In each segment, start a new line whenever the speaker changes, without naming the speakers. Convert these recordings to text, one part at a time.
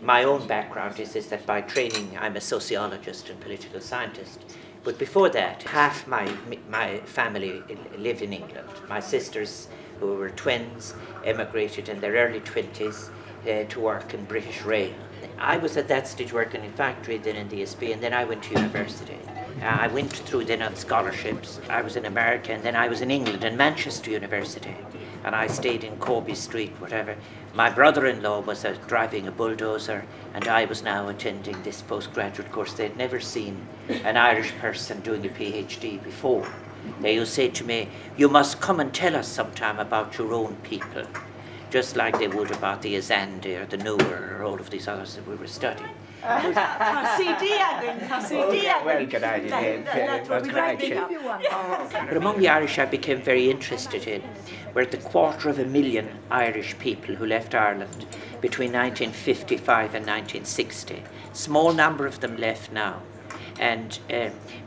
my own background is that by training I'm a sociologist and political scientist. But before that, half my family lived in England. My sisters, who were twins, emigrated in their early 20s to work in British Rail. I was at that stage working in factory, then in the SB, and then I went to university. I went through then on scholarships. I was in America, and then I was in England, in Manchester University. And I stayed in Colby Street, whatever. My brother-in-law was driving a bulldozer, and I was now attending this postgraduate course. They'd never seen an Irish person doing a PhD before. They used to say to me, "You must come and tell us sometime about your own people," just like they would about the Azandi or the Nuer or all of these others that we were studying.
Well,
good idea. But among the Irish I became very interested in were the 250,000 Irish people who left Ireland between 1955 and 1960. Small number of them left now, and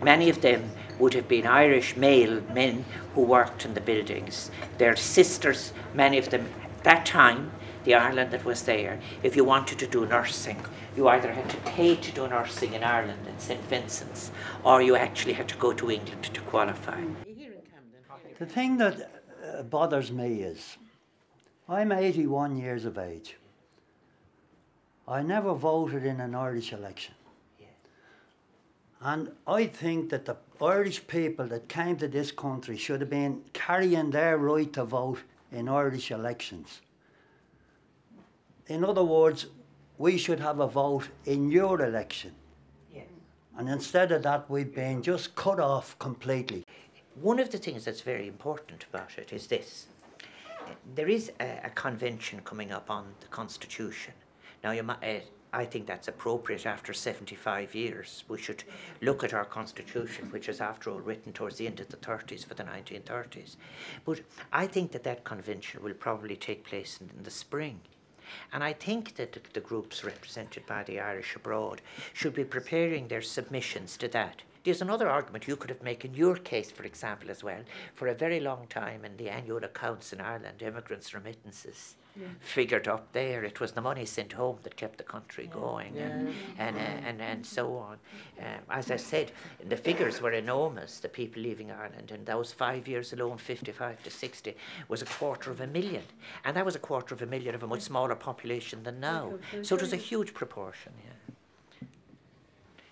many of them would have been Irish male men who worked in the buildings. Their sisters, many of them, at that time, the Ireland that was there, if you wanted to do nursing, you either had to pay to do nursing in Ireland in St. Vincent's, or you actually had to go to England to qualify.
The thing that bothers me is, I'm 81 years of age. I never voted in an Irish election. And I think that the Irish people that came to this country should have been carrying their right to vote in Irish elections. In other words, we should have a vote in your election.
Yes.
And instead of that, we've been just cut off completely.
One of the things that's very important about it is this. There is a convention coming up on the Constitution. Now, I think that's appropriate after 75 years. We should look at our Constitution, which is after all written towards the end of the 30s for the 1930s. But I think that convention will probably take place in the spring. And I think that the groups represented by the Irish abroad should be preparing their submissions to that. There's another argument you could have made in your case, for example, as well. For a very long time in the annual accounts in Ireland, immigrants' remittances figured up there. It was the money sent home that kept the country going, and so on. As I said, the figures were enormous, the people leaving Ireland. In those 5 years alone, 55 to 60, was 250,000. And that was 250,000 of a much smaller population than now. So it was a huge proportion,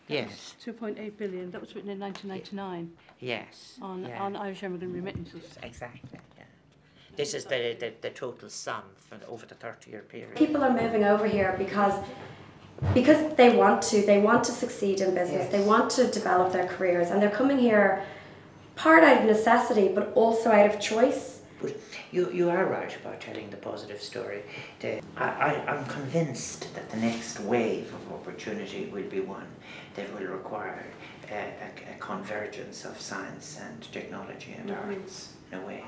Yes.
2.8 billion. That was written in 1999.
Yes.
On Irish immigrant remittances.
Exactly. Yeah. This is the total sum for over the 30-year period.
People are moving over here because they want to succeed in business. Yes. They want to develop their careers, and they're coming here part out of necessity, but also out of choice.
But you are right about telling the positive story. I'm convinced that the next wave of opportunity will be one that will require a convergence of science and technology and arts in a way.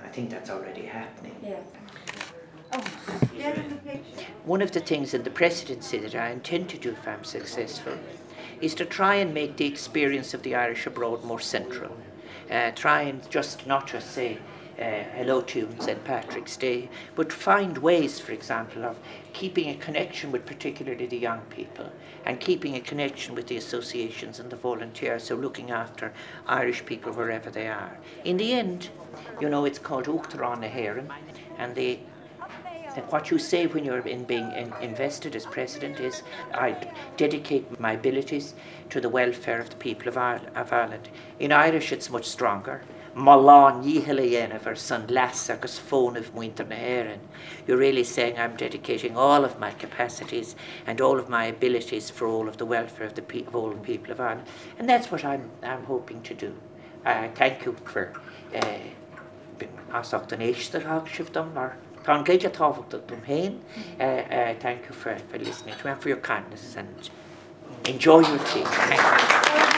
I think that's already happening. One of the things in the presidency that I intend to do if I'm successful is to try and make the experience of the Irish abroad more central. Try and not just say hello to you on St. Patrick's Day, but find ways, for example, of keeping a connection with particularly the young people and keeping a connection with the associations and the volunteers who are looking after Irish people wherever they are. In the end, it's called Uachtarán na hÉireann, and what you say when you're being invested as president is, I dedicate my abilities to the welfare of the people of Ireland. In Irish, it's much stronger. Malán díhile dhéanamh san leas agus fónamh muintir na hÉireann. You're really saying I'm dedicating all of my capacities and all of my abilities for all of the welfare of all the people of Ireland. And that's what I'm hoping to do. Thank you for asach den éiste sibh dom mar tá gaide tábhacht dom héin. Thank you for listening to me and for your kindness, and enjoy your tea. Thank you.